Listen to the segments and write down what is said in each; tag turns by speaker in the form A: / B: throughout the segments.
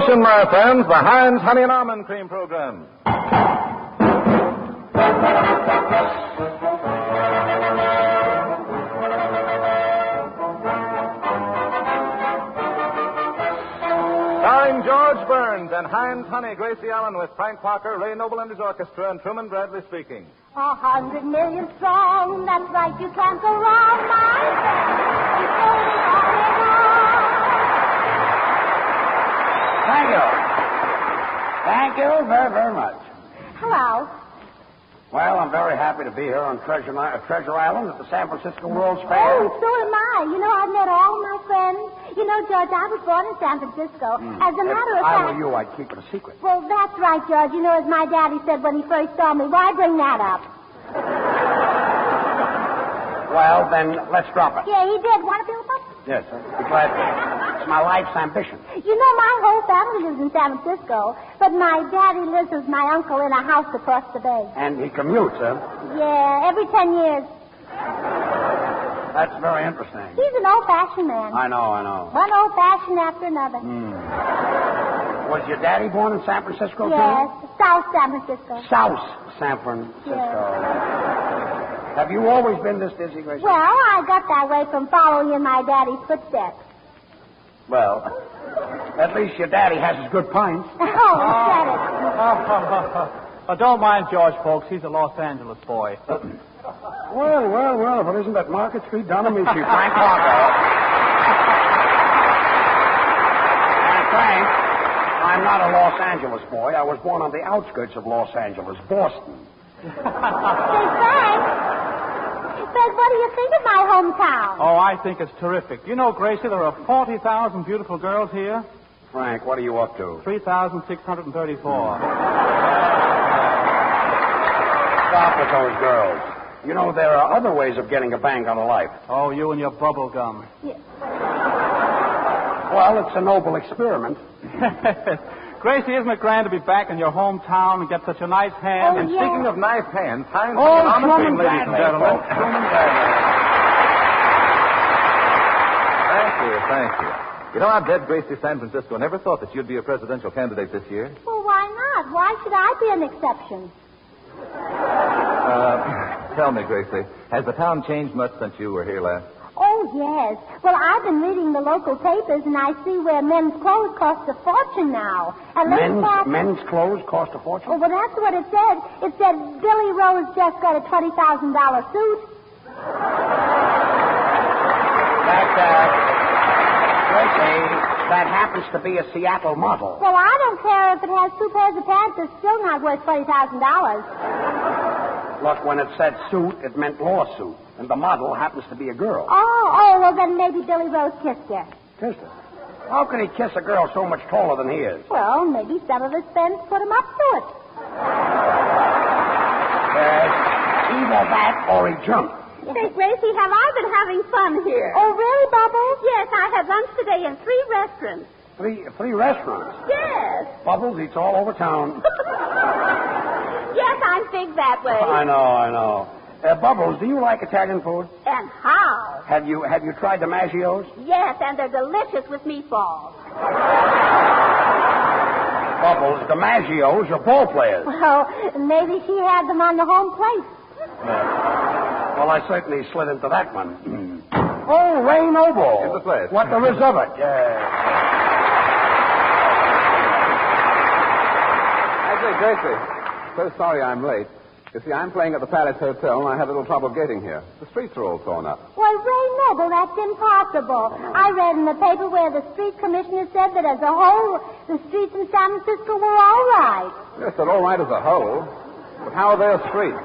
A: promotion, my friends, the Heinz Honey and Almond Cream Program. Starring George Burns and Heinz Honey, Gracie Allen with Frank Parker, Ray Noble and his orchestra, and Truman Bradley speaking.
B: 100 million strong, that's right, you can't go wrong, my
C: Thank you. Thank you very, very much.
B: Hello.
C: Well, I'm very happy to be here on Treasure Island at the San Francisco World's Fair.
B: Oh, so am I. You know, I've met all my friends. You know, George, I was born in San Francisco. As a matter of fact...
C: If I were you, I'd keep it a secret.
B: Well, that's right, George. You know, as my daddy said when he first saw me, why bring that up?
C: Well, then, let's drop it.
B: Yeah, he did. Want to build up?
C: Yes, I'd be glad to. It's my life's ambition.
B: You know, my whole family lives in San Francisco, but my daddy lives with my uncle in a house across the bay.
C: And he commutes, huh?
B: Yeah, every 10 years.
C: That's very interesting.
B: He's an old-fashioned man.
C: I know.
B: One old-fashioned after another.
C: Was your daddy born in San Francisco,
B: yes,
C: too?
B: South San Francisco.
C: South San Francisco.
B: Yes.
C: Have you always been this dizzy, Gracie?
B: Well, I got that way from following in my daddy's footsteps.
C: Well, at least your daddy has his good pints.
B: Oh, you said it.
D: Don't mind George, folks. He's a Los Angeles boy.
C: Well, if it isn't that Market Street Donomeshi, Frank Parker. And Frank, I'm not a Los Angeles boy. I was born on the outskirts of Los Angeles, Boston.
B: Say, Frank, what do you think of my hometown?
D: Oh, I think it's terrific. You know, Gracie, there are 40,000 beautiful girls here.
C: Frank, what are you up to?
D: 3,634.
C: Stop with those girls. You know, there are other ways of getting a bang on a life.
D: Oh, you and your bubble gum.
B: Yeah.
C: Well, it's a noble experiment.
D: Gracie, isn't it grand to be back in your hometown and get such a nice hand?
B: Oh,
A: And
B: yeah.
A: speaking of nice hands, Heinz
C: Oh,
A: Honey and Almond Cream,
C: Truman
A: ladies and
C: Bradley,
A: gentlemen.
C: folks. Truman Bradley.
A: Thank you. You know, I've dead Gracie San Francisco. Never thought that you'd be a presidential candidate this year.
B: Well, why not? Why should I be an exception?
A: Tell me, Gracie, has the town changed much since you were here last?
B: Oh, yes. Well, I've been reading the local papers, and I see where men's clothes cost a fortune now. And
C: Men's clothes cost a fortune?
B: Oh, well, that's what it said. It said Billy Rose just got a $20,000 suit.
C: That happens to be a Seattle model.
B: Well, I don't care if it has two pairs of pants. It's still not worth $20,000.
C: Look, when it said suit, it meant lawsuit. And the model happens to be a girl.
B: Oh, well, then maybe Billy Rose kissed her.
C: Kissed her? How can he kiss a girl so much taller than he is?
B: Well, maybe some of his friends put him up to it.
C: Either that or he jumped.
E: Say, Gracie, have I been having fun here?
B: Oh, really, Bubbles?
E: Yes, I had lunch today in 3 restaurants.
C: Three restaurants.
E: Yes.
C: Bubbles eats all over town.
E: Yes, I'm big that way.
C: I know. Bubbles, do you like Italian food?
E: And how?
C: Have you tried the Maggios?
E: Yes, and they're delicious with meatballs.
C: Bubbles, the Maggios are ball players.
B: Well, maybe she had them on the home plate.
C: Well, I certainly slid into that one. Oh, Ray Noble.
A: In the place.
C: What there is of it.
F: I say, Gracie, so sorry I'm late. You see, I'm playing at the Palace Hotel, and I had a little trouble getting here. The streets are all torn up.
B: Why, Ray Noble, that's impossible. I read in the paper where the street commissioner said that as a whole, the streets in San Francisco were all right.
F: Yes, they're all right as a whole. But how are their streets?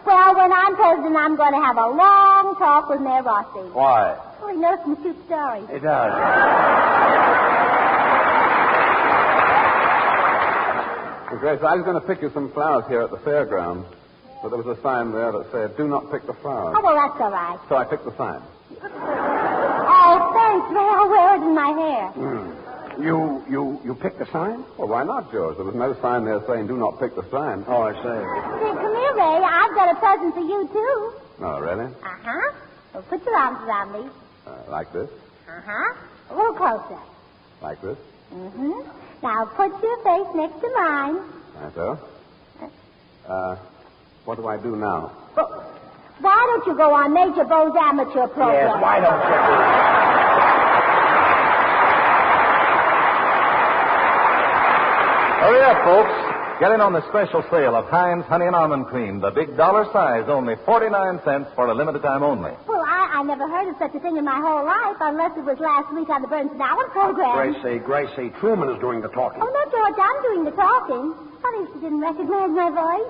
B: Well, when I'm president, I'm going to have a long talk with Mayor Rossi.
C: Why?
B: Oh, he knows some cute stories.
C: It does.
F: Well, Grace, I was going to pick you some flowers here at the fairground, but there was a sign there that said, "Do not pick the flowers."
B: Oh, well, that's all right.
F: So I picked the sign.
B: Oh, thanks, Ray. I'll wear it in my hair.
C: You picked the sign?
F: Well, why not, George? There was no sign there saying, "Do not pick the sign."
C: Oh, I see.
B: Hey, come here, Ray. I've got a present for you, too.
F: Oh, really?
B: Uh-huh. Well, put your arms around me.
F: Like this?
B: Uh-huh. A little closer.
F: Like this?
B: Mm-hmm. Now, put your face next to mine.
F: That's so. What do I do now?
B: Well, why don't you go on Major Bo's amateur program?
C: Yes, why don't you do that?
A: Hurry up, folks. Get in on the special sale of Heinz Honey and Almond Cream, the big dollar size, only 49 cents for a limited time only.
B: Well, I never heard of such a thing in my whole life, unless it was last week on the Burns and Allen program.
C: Gracie, Truman is doing the talking.
B: Oh, no, George, I'm doing the talking. Funny you didn't recognize my voice.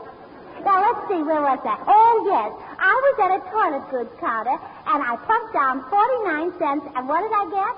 B: Now, let's see, where was that? Oh, yes. I was at a toilet goods counter, and I plunked down 49 cents, and what did I get?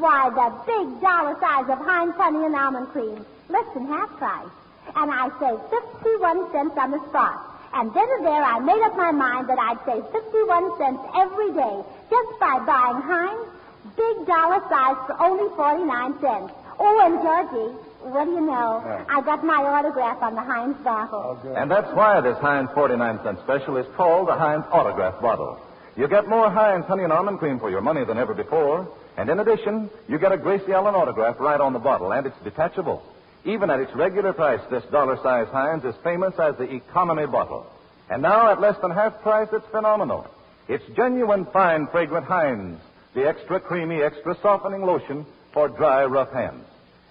B: Why, the big dollar size of Heinz Honey and Almond Cream. Less than half price. And I saved 51 cents on the spot. And then and there, I made up my mind that I'd save 51 cents every day just by buying Heinz big dollar size for only 49 cents. Oh, and Georgie, what do you know? I got my autograph on the Heinz bottle.
A: Oh, and that's why this Heinz 49-cent special is called the Heinz Autograph Bottle. You get more Heinz Honey and Almond Cream for your money than ever before. And in addition, you get a Gracie Allen autograph right on the bottle, and it's detachable. Even at its regular price, this dollar-size Heinz is famous as the economy bottle. And now, at less than half price, it's phenomenal. It's genuine, fine, fragrant Heinz, the extra creamy, extra softening lotion for dry, rough hands.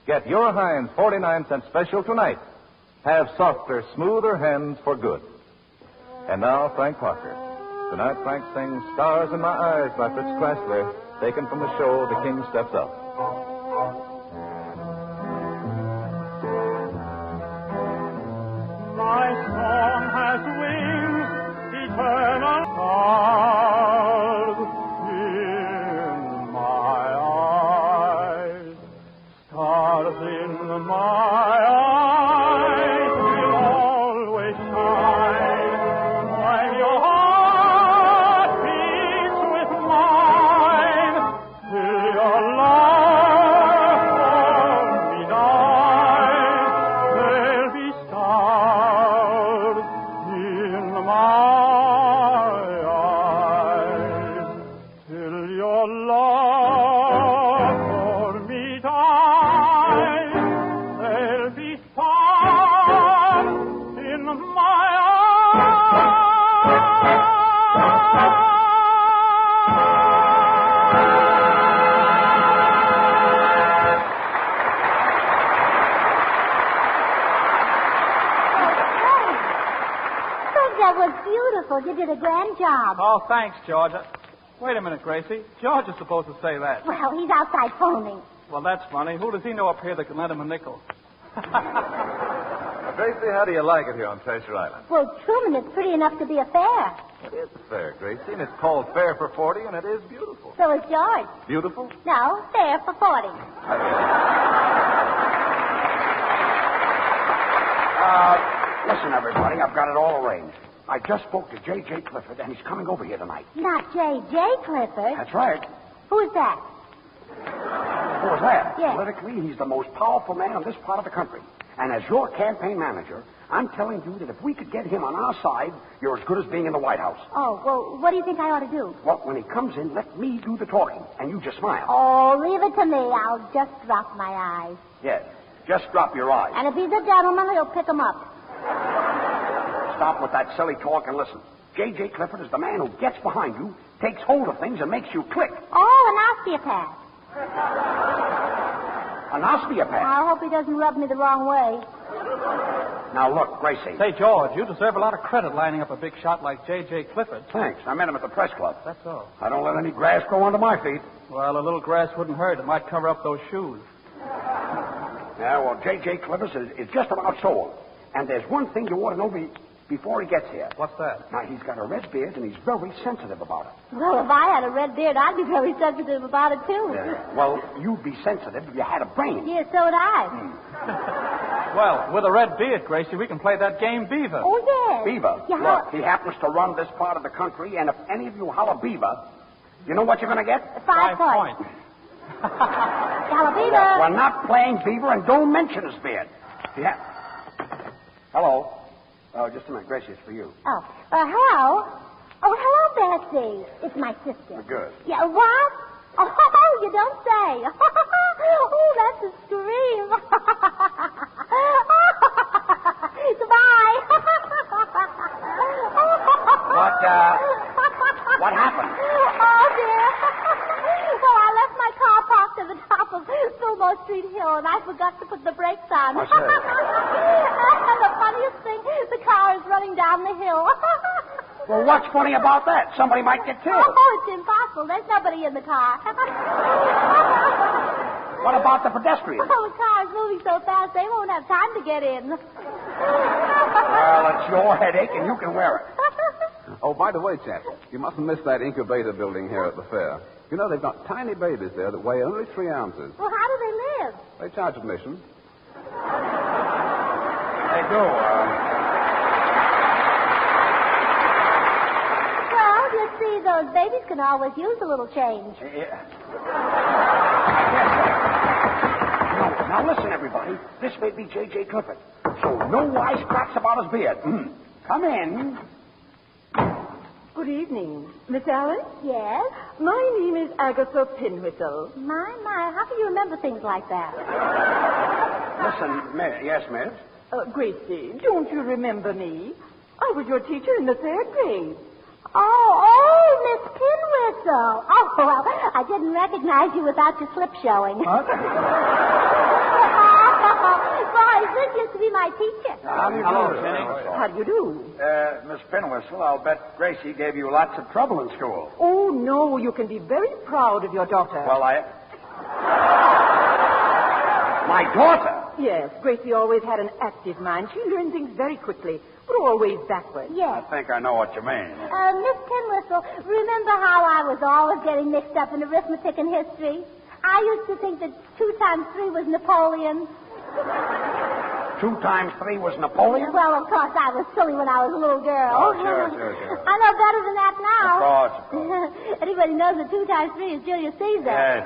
A: Get your Heinz 49-cent special tonight. Have softer, smoother hands for good. And now, Frank Parker. Tonight, Frank sings Stars in My Eyes by Fritz Kreisler, taken from the show The King Steps Up.
G: My song has wings, eternal stars in my eyes. Stars in my eyes will always shine when your heart beats with mine. Till your love for me dies, there'll be stars in my eyes. Till your love for me dies, there'll be stars in my
B: That was beautiful. You did a grand job.
D: Oh, thanks, George. Wait a minute, Gracie. George is supposed to say that.
B: Well, he's outside phoning.
D: Well, that's funny. Who does he know up here that can lend him a nickel?
A: Gracie, how do you like it here on Treasure Island?
B: Well, Truman, it's pretty enough to be a fair.
A: It is fair, Gracie, and it's called Fair for 40, and it is beautiful.
B: So is George.
A: Beautiful?
B: No, fair for 40.
C: Listen, everybody, I've got it all arranged. I just spoke to J.J. Clifford, and he's coming over here tonight.
B: Not J.J. Clifford.
C: That's right.
B: Who's that?
C: Who was that?
B: Yes.
C: Politically, he's the most powerful man in this part of the country. And as your campaign manager, I'm telling you that if we could get him on our side, you're as good as being in the White House.
B: Oh, well, what do you think I ought to do?
C: Well, when he comes in, let me do the talking, and you just smile.
B: Oh, leave it to me. I'll just drop my eyes.
C: Yes, just drop your eyes.
B: And if he's a gentleman, he'll pick 'em up.
C: Stop with that silly talk and listen. J.J. Clifford is the man who gets behind you, takes hold of things, and makes you click.
B: Oh, an osteopath.
C: An osteopath.
B: I hope he doesn't rub me the wrong way.
C: Now, look, Gracie.
D: Say, George, you deserve a lot of credit lining up a big shot like J.J. Clifford.
C: Thanks. I met him at the press club.
D: That's all.
C: I don't let any grass grow under my feet.
D: Well, a little grass wouldn't hurt. It might cover up those shoes.
C: Yeah, well, J.J. Clifford is just about sold. And there's one thing you ought to know before he gets here.
D: What's that?
C: Now, he's got a red beard, and he's very sensitive about it.
B: Well, if I had a red beard, I'd be very sensitive about it, too.
C: Yeah. Well, you'd be sensitive if you had a brain.
B: Yeah, so would I.
D: Well, with a red beard, Gracie, we can play that game Beaver.
B: Oh, yes.
C: Beaver.
B: Yeah,
C: Look, he happens to run this part of the country, and if any of you holler Beaver, you know what you're going to get?
B: 5 points. Yalla, Beaver.
C: We're not playing Beaver, and don't mention his beard. Yeah. Hello. Oh, just a minute. Gracie, it's for you.
B: Oh, hello. Oh, hello, Bessie. It's my sister.
C: Good.
B: Yeah, what? Oh, you don't say. Oh, that's a scream. Goodbye.
C: What happened?
B: Oh, dear. Well, I left my car parked at the top of Fillmore Street Hill, and I forgot to put the brakes on.
C: I say.
B: And the funniest thing, the car is running down the hill.
C: Well, what's funny about that? Somebody might get killed.
B: Oh, it's impossible. There's nobody in the car.
C: What about the pedestrians?
B: Oh, the car is moving so fast, they won't have time to get in.
C: Well, it's your headache, and you can wear it.
F: Oh, by the way, chaps, you mustn't miss that incubator building here at the fair. You know, they've got tiny babies there that weigh only 3 ounces.
B: Well, how do they live?
F: They charge admission.
C: They do.
B: Well, you see, those babies can always use a little change.
C: Now, listen, everybody. This may be J.J. Clifford. So no wisecracks about his beard. Come in.
H: Good evening. Miss Allen?
B: Yes?
H: My name is Agatha Pinwhistle.
B: My, how can you remember things like that?
C: Listen, yes, miss?
H: Gracie, don't you remember me? I was your teacher in the 3rd grade.
B: Oh, Miss Pinwhistle. Oh, well, I didn't recognize you without your slip showing.
C: What?
B: Boys, this used to be my teacher.
C: Hello, Jenny.
H: How do you do?
C: Miss Pinwhistle, I'll bet Gracie gave you lots of trouble in school.
H: Oh, no, you can be very proud of your daughter.
C: Well, My daughter?
H: Yes, Gracie always had an active mind. She learned things very quickly, but always backwards.
B: Yes.
C: I think I know what you mean.
B: Miss Pinwhistle, remember how I was always getting mixed up in arithmetic and history? I used to think that 2 times 3 was Napoleon.
C: 2 times 3 was Napoleon?
B: Well, of course, I was silly when I was a little girl.
C: Oh, sure.
B: I know better than that now.
C: Of course.
B: Anybody knows that 2 times 3 is Julius Caesar.
C: Yes.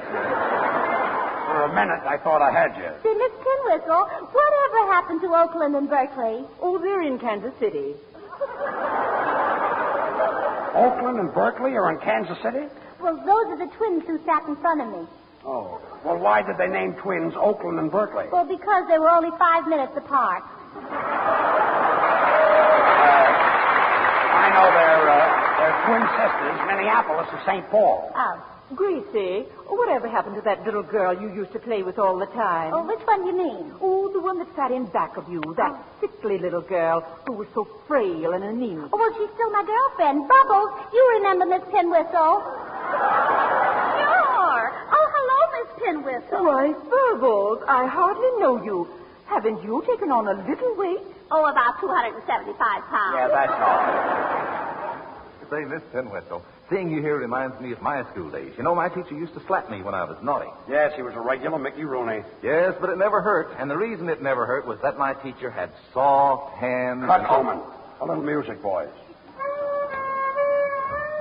C: For a minute, I thought I had you.
B: See, Miss Pinwhistle, whatever happened to Oakland and Berkeley?
H: Oh, they're in Kansas City.
C: Oakland and Berkeley are in Kansas City?
B: Well, those are the twins who sat in front of me.
C: Oh. Well, why did they name twins Oakland and Berkeley?
B: Well, because they were only 5 minutes apart.
C: I know they're twin sisters, Minneapolis and St. Paul.
B: Oh.
H: Gracie, whatever happened to that little girl you used to play with all the time?
B: Oh, which one do you mean?
H: Oh, the one that sat in back of you, that sickly little girl who was so frail and anemic.
B: Oh, well, she's still my girlfriend. Bubbles, you remember Miss Pinwhistle?
E: Sure. Oh, hello, Miss Pinwhistle.
H: Why, Bubbles, I hardly know you. Haven't you taken on a little weight?
E: Oh, about 275 pounds.
C: Yeah, that's all.
A: Say, Miss Pinwhistle, seeing you here reminds me of my school days. You know, my teacher used to slap me when I was naughty.
C: Yes, he was a regular Mickey Rooney.
A: Yes, but it never hurt. And the reason it never hurt was that my teacher had soft hands.
C: Cut, Coleman. A little music, boys.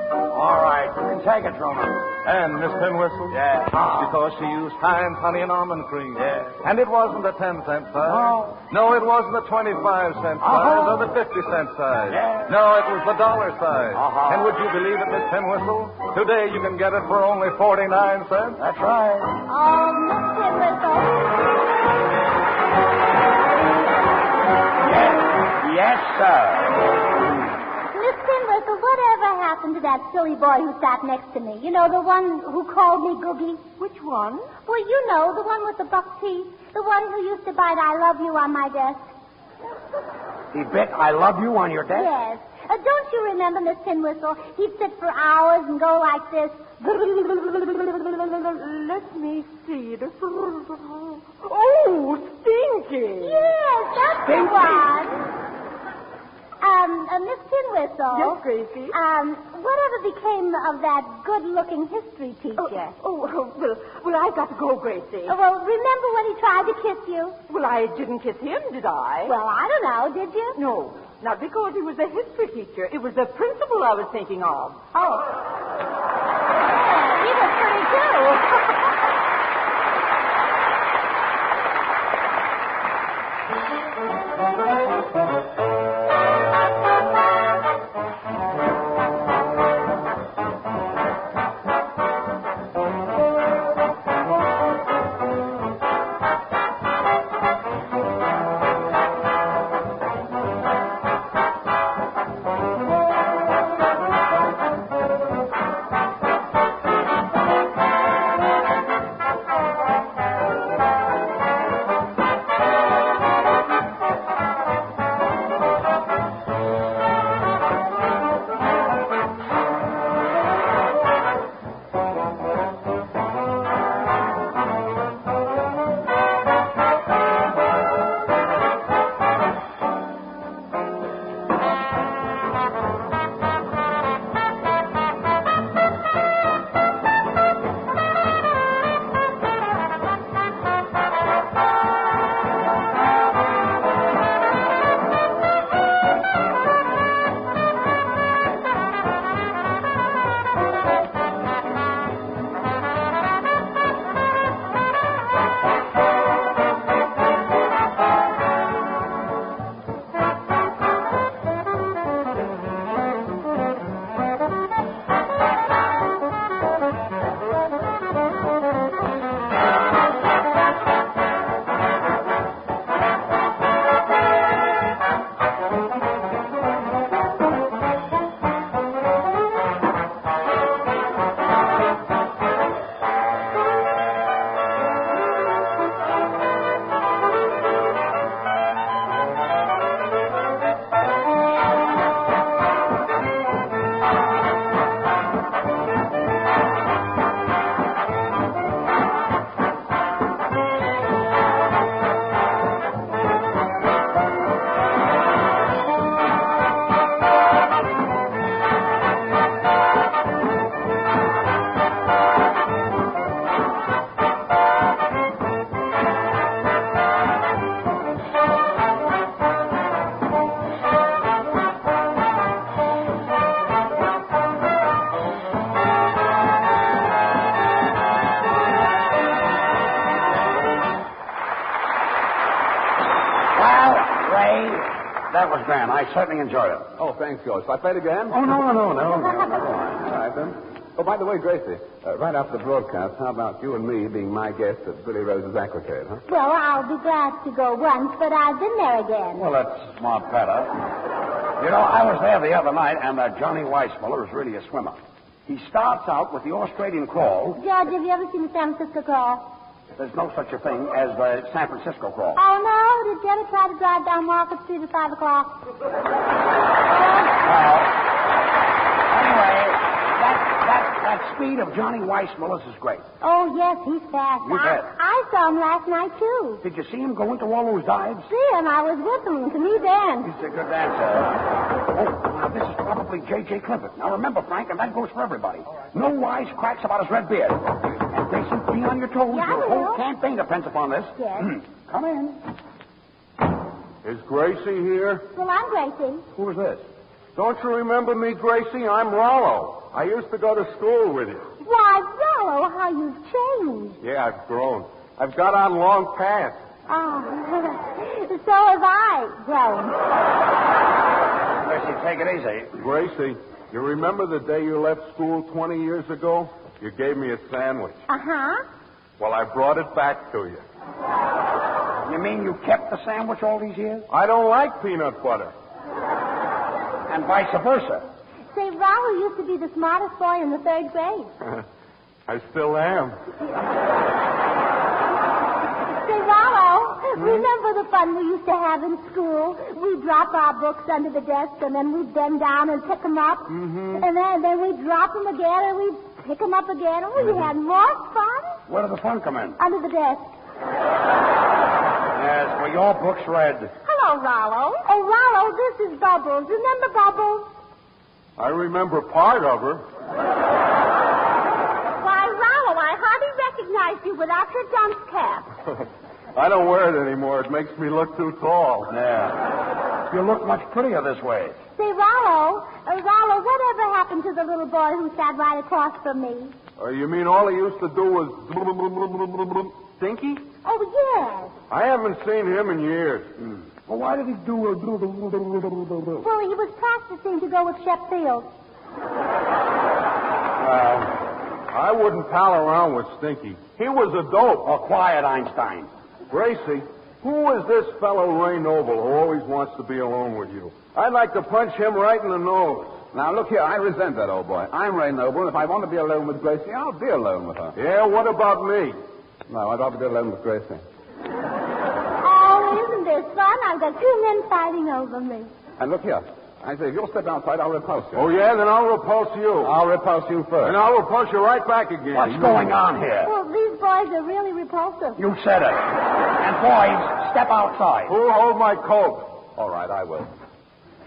C: All right, you can take it, Truman.
A: And Miss Pinwhistle?
C: Yeah.
A: Because she used Heinz honey and almond cream.
C: Yeah.
A: And it wasn't a 10-cent size.
C: No.
A: No, it wasn't a 25-cent size or the 50-cent size.
C: Yeah.
A: No, it was the dollar size.
C: Uh-huh.
A: And would you believe it, Miss Pinwhistle? Today you can get it for only 49 cents.
C: That's right.
B: Oh, Miss Pinwhistle.
C: Yes, sir.
B: Miss Pinwhistle, whatever happened to that silly boy who sat next to me? You know, the one who called me Googie?
H: Which one?
B: Well, you know, the one with the buck teeth. The one who used to bite I love you on my desk.
C: He bit I love you on your desk?
B: Yes. Don't you remember, Miss Pinwhistle? He'd sit for hours and go like this.
H: Let me see. Oh, Stinky.
B: Yes, that's the one. Miss Pinwhistle.
H: Yes, Gracie?
B: Whatever became of that good-looking history teacher?
H: Well, I've got to go, Gracie.
B: Well, remember when he tried to kiss you?
H: Well, I didn't kiss him, did I?
B: Well, I don't know, did you?
H: No, not because he was a history teacher. It was the principal I was thinking of.
B: Oh. Yeah, he was pretty, too.
C: that was grand. I certainly enjoyed it.
F: Oh, thanks, George. Shall I play it again?
C: Oh, no.
F: All right, then. Oh, by the way, Gracie, right after the broadcast, how about you and me being my guest at Billy Rose's Aquacade, huh?
B: Well, I'll be glad to go once, but I've been there again.
C: Well, that's smart, Petter. You know, I was there the other night, and Johnny Weissmuller is really a swimmer. He starts out with the Australian crawl.
B: George, have you ever seen the San Francisco crawl?
C: There's no such a thing as the San Francisco crawl.
B: Oh, no? Did you ever try to drive down Market Street at 5 o'clock?
C: Anyway, that speed of Johnny Weissmuller's is great.
B: Oh, yes, he's fast.
C: You bet.
B: I saw him last night, too.
C: Did you see him go into all those dives?
B: See him. I was with him. To me, then.
C: He's a good dancer. Oh, now this is probably J.J. Clifford. Now remember, Frank, and that goes for everybody. No wisecracks about his red beard. And Gracie, be on your toes.
B: Yeah,
C: Your
B: I
C: whole
B: will.
C: campaign depends upon this.
B: Yes.
C: Come in.
G: Is Gracie here?
B: Well, I'm Gracie.
C: Who is this?
G: Don't you remember me, Gracie? I'm Rollo. I used to go to school with you.
B: Why, Rollo, how you've changed.
G: Yeah, I've grown. I've got on long pants.
B: Oh, so have I grown.
C: Gracie, take it easy.
G: Gracie, you remember the day you left school 20 years ago? You gave me a sandwich.
B: Uh-huh.
G: Well, I brought it back to you.
C: You mean you kept the sandwich all these years?
G: I don't like peanut butter.
C: And vice versa.
B: Say, Rollo used to be the smartest boy in the 3rd grade.
G: I still am.
B: Say, Rollo, remember the fun we used to have in school? We'd drop our books under the desk, and then we'd bend down and pick them up.
G: Mm-hmm.
B: And then we'd drop them again, and we'd pick them up again. And we had more fun
C: Where did the fun come in?
B: under the desk.
C: Yes, well, your book's read.
B: Hello, Rollo. Oh, Rollo, this is Bubbles. Remember Bubbles?
G: I remember part of her.
E: Why, Rollo, I hardly recognized you without your dunce cap.
G: I don't wear it anymore. It makes me look too tall.
C: Yeah. You look much prettier this way.
B: Say, Rollo, whatever happened to the little boy who sat right across from me?
G: You mean all he used to do was Stinky?
B: Oh, yes.
G: I haven't seen him in years.
C: Well, why did he do a...
B: Well, he was practicing to go with Sheffield.
G: Well, I wouldn't pal around with Stinky. He was a dope.
C: Oh, quiet, Einstein.
G: Gracie, who is this fellow Ray Noble who always wants to be alone with you? I'd like to punch him right in the nose.
F: Now, look here, I resent that, old boy. I'm Ray Noble, and if I want to be alone with Gracie, I'll be alone with her.
G: Yeah, what about me?
F: No, I'd rather be alone with Gracie.
B: Oh, isn't this fun? I've got 2 men fighting over me.
F: And look here, I say, if you'll step outside, I'll repulse you.
G: Oh, yeah? Then I'll repulse you.
F: I'll repulse you first.
G: And I'll repulse you right back again.
C: What's going on here?
B: Well, these boys are really repulsive.
C: You said it. And boys, step outside.
G: Who'll hold my coat?
F: All right, I will.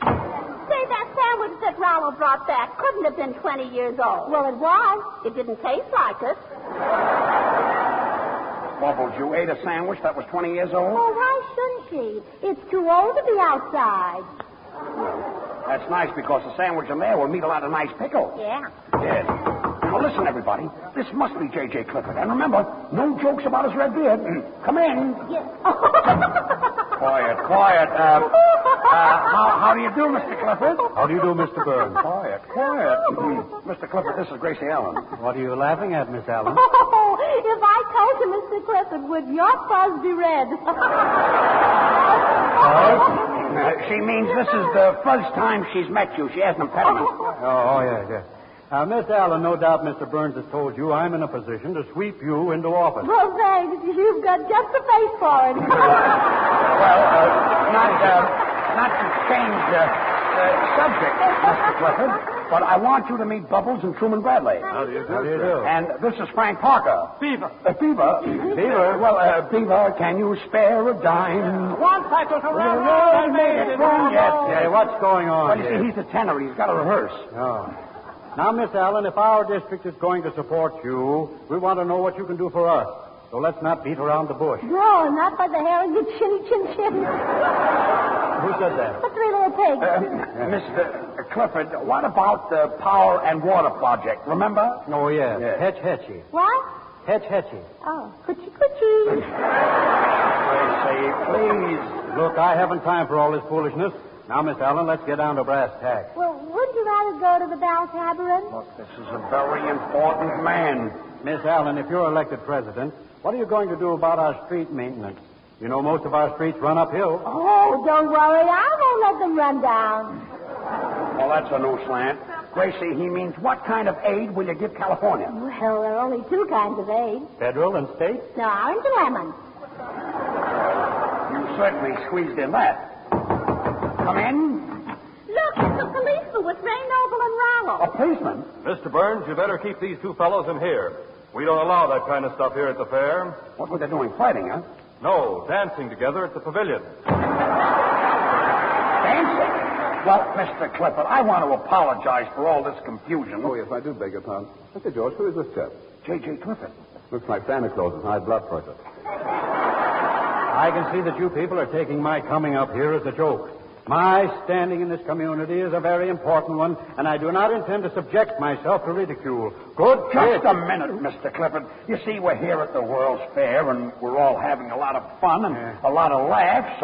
E: Say, that sandwich that Rollo brought back couldn't have been 20 years old.
B: Well, it was.
E: It didn't taste like it.
C: Bubbles, you ate a sandwich that was 20 years old?
B: Oh, why shouldn't she? It's too old to be outside.
C: That's nice because the sandwich in there will meet a lot of nice pickles.
E: Yeah.
C: Yes. Now, listen, everybody. This must be J.J. Clifford. And remember, no jokes about his red beard. Come in.
B: Yes.
C: Quiet. How do you do, Mr. Clifford?
I: How do you do, Mr. Burns?
C: Quiet. Mr. Clifford, this is Gracie Allen.
I: What are you laughing at, Miss Allen?
B: Oh, if I told you, Mr. Clifford, would your fuzz be red?
C: She means this is the first time she's met you. She has an impediment.
I: Oh, yes. Miss Allen, no doubt Mr. Burns has told you I'm in a position to sweep you into office.
B: Well, thanks. You've got just the face for it.
C: Not to change the subject, Mr. Clifford, but I want you to meet Bubbles and Truman Bradley.
I: How do you do?
C: And this is Frank Parker.
D: Beaver.
C: Beaver? Well, Beaver, can you spare a dime?
D: One cycle to run and made it.
I: Hey, what's going on
C: Well, you
I: here?
C: see, he's a tenor. He's got to rehearse.
I: Oh. Now, Miss Allen, if our district is going to support you, we want to know what you can do for us. So let's not beat around the bush.
B: No, not by the hair of your chinny chin chin.
I: Who said that?
B: The 3 little pigs.
C: Mr. Clifford, what about the Power and Water Project? Remember?
I: Oh, yes.
C: Yes.
I: Hetchy.
B: What?
I: Hetchy.
B: Oh, coochie.
C: Gracie, please.
I: Look, I haven't time for all this foolishness. Now, Miss Allen, let's get down to brass tacks.
B: Well, wouldn't you rather go to the Bell Tavern?
C: Look, this is a very important man.
I: Miss Allen, if you're elected president, what are you going to do about our street maintenance? You know, most of our streets run uphill.
B: Oh, don't worry. I won't let them run down.
C: Well, that's a new slant. Gracie, he means what kind of aid will you give California?
B: Well, there are only two kinds of aid.
I: Federal and state?
B: No, orange and lemon.
C: You certainly squeezed in that. Come in.
E: Look, it's a policeman with Ray Noble and Rollo.
C: A policeman?
A: Mr. Burns, you better keep these two fellows in here. We don't allow that kind of stuff here at the fair.
C: What were they doing? Fighting, huh?
A: No, dancing together at the pavilion.
C: Dancing? Well, Mr. Clifford, I want to apologize for all this confusion.
F: Oh, yes, I do beg your pardon. Mr. George, who is this chap?
C: J.J. Clifford.
F: Looks like Santa Claus has high blood pressure.
I: I can see that you people are taking my coming up here as a joke. My standing in this community is a very important one, and I do not intend to subject myself to ridicule. Good
C: Just
I: kid.
C: a minute, Mr. Clifford. You see, we're here at the World's Fair, and we're all having a lot of fun and a lot of laughs.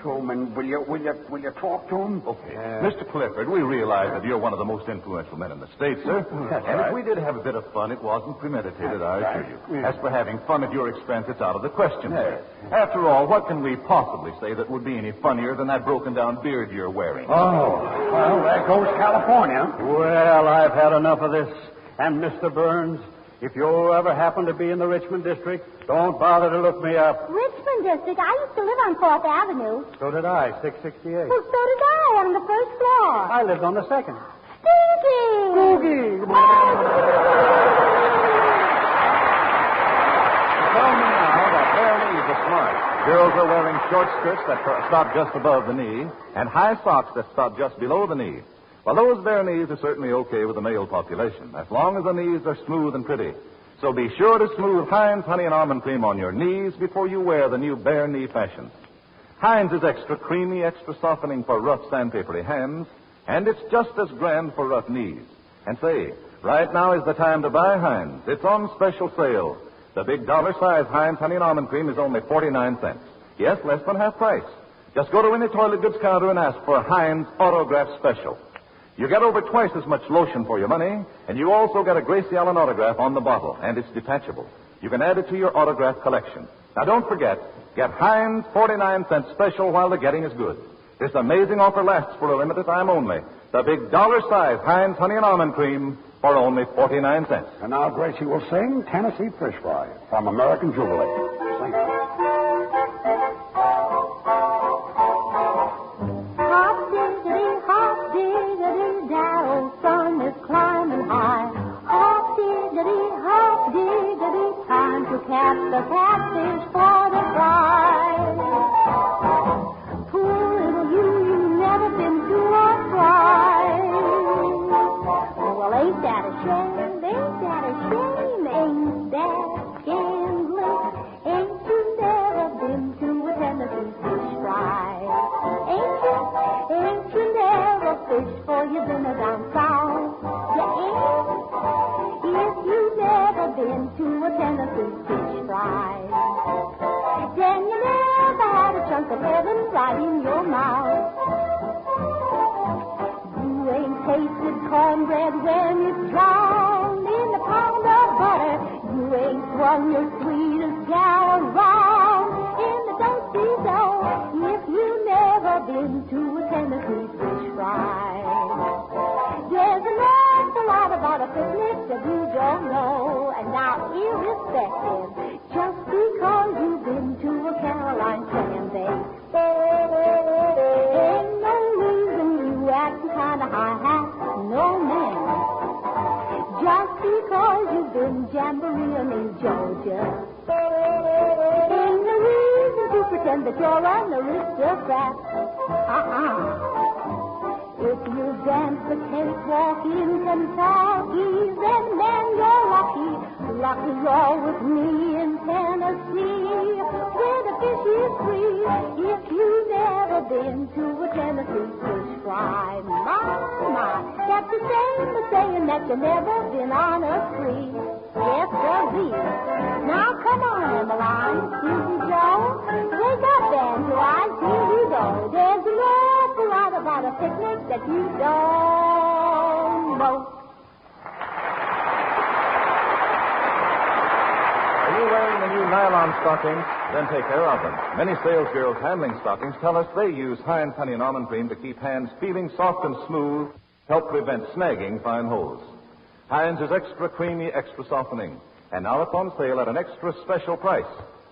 C: Truman, will you talk to him?
A: Okay. Mr. Clifford, we realize that you're one of the most influential men in the state, sir. And if we did have a bit of fun, it wasn't premeditated, I assure you. As for having fun at your expense, it's out of the question, sir. After all, what can we possibly say that would be any funnier than that broken-down beard you're wearing?
C: Oh, well, there goes California.
I: Well, I've had enough of this. And, Mr. Burns, if you ever happen to be in the Richmond district, don't bother to look me up.
B: Richmond District? I used to live on 4th Avenue.
I: So did I, 668.
B: Well, so did I, on the first floor.
I: I lived on the second.
B: Stinky!
I: Boogie!
A: Tell me now that bare knees are smart. Girls are wearing short skirts that stop just above the knee and high socks that stop just below the knee. Well, those bare knees are certainly okay with the male population, as long as the knees are smooth and pretty. So be sure to smooth Heinz Honey and Almond Cream on your knees before you wear the new bare knee fashion. Heinz is extra creamy, extra softening for rough, sandpapery hands, and it's just as grand for rough knees. And say, right now is the time to buy Heinz. It's on special sale. The big dollar-size Heinz Honey and Almond Cream is only 49 cents. Yes, less than half price. Just go to any toilet goods counter and ask for Heinz Autograph Special. You get over twice as much lotion for your money, and you also get a Gracie Allen autograph on the bottle, and it's detachable. You can add it to your autograph collection. Now, don't forget, get Heinz 49 cents special while the getting is good. This amazing offer lasts for a limited time only. The big dollar-size Heinz Honey and Almond Cream for only 49 cents.
C: And now Gracie will sing Tennessee Fish Fry from American Jubilee. Sing.
B: Catch the catfish for the fry. Poor little you've never been to a fry. Oh, well, ain't that a shame? Ain't that a shame? Ain't that scandalous? Ain't you never been to a Tennessee fish fry? Ain't you never fished for your dinner down south? You ain't? If you've never been to a Tennessee fish fry, then you never had a chunk of heaven right in your mouth. You ain't tasted cornbread when it's drowned in a pound of butter. You ain't swung your sweetest gal around in the dusty zone. If you've never been to a Tennessee fish fry, there's an awful lot about a picnic that you don't know. And now, irrespective, just because you've been to a Caroline clam bake, ain't no reason you acting kind of high-hat, no man. Just because you've been jamboreeing in Georgia, ain't no reason to pretend that you're an aristocrat. If you dance the cakewalk in Kentucky, then you're lucky. Lucky you're with me in Tennessee, where the fish is free. If you've never been to a Tennessee fish fry, my, that's the same as saying that you've never been on a spree. Yes, indeed. Now, come on, Emmeline, Susie Joe. Wake up, Banjo. Here we go. picnic that you don't know.
A: Are you wearing the new nylon stockings? Then take care of them. Many salesgirls handling stockings tell us they use Heinz Honey and Almond Cream to keep hands feeling soft and smooth, help prevent snagging fine holes. Heinz is extra creamy, extra softening, and now it's on sale at an extra special price.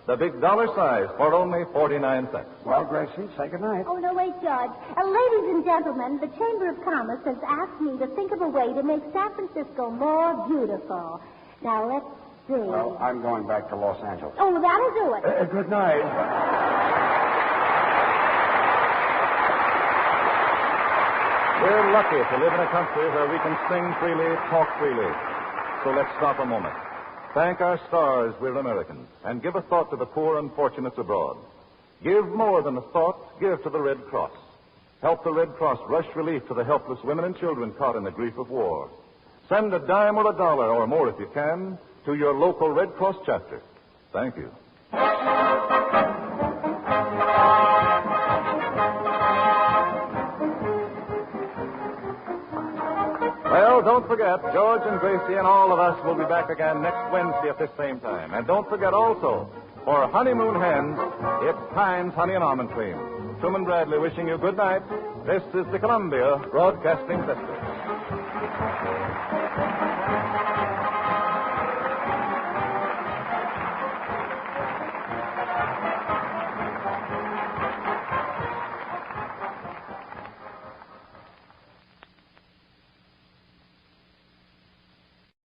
A: The big dollar size for only 49 cents.
C: Well, Gracie, say goodnight.
B: Oh, no, wait, George. Ladies and gentlemen, the Chamber of Commerce has asked me to think of a way to make San Francisco more beautiful. Now, let's see.
C: Well, I'm going back to Los Angeles.
B: Oh, that'll do it.
C: Good night.
A: We're lucky to live in a country where we can sing freely, talk freely. So let's stop a moment. Thank our stars, we're Americans, and give a thought to the poor and fortunates abroad. Give more than a thought, give to the Red Cross. Help the Red Cross rush relief to the helpless women and children caught in the grief of war. Send a dime or a dollar or more if you can to your local Red Cross chapter. Thank you. Well, don't forget, George and Gracie and all of us will be back again next Wednesday at this same time. And don't forget also, for honeymoon hens, it's Heinz Honey and Almond Cream. Truman Bradley wishing you good night. This is the Columbia Broadcasting System.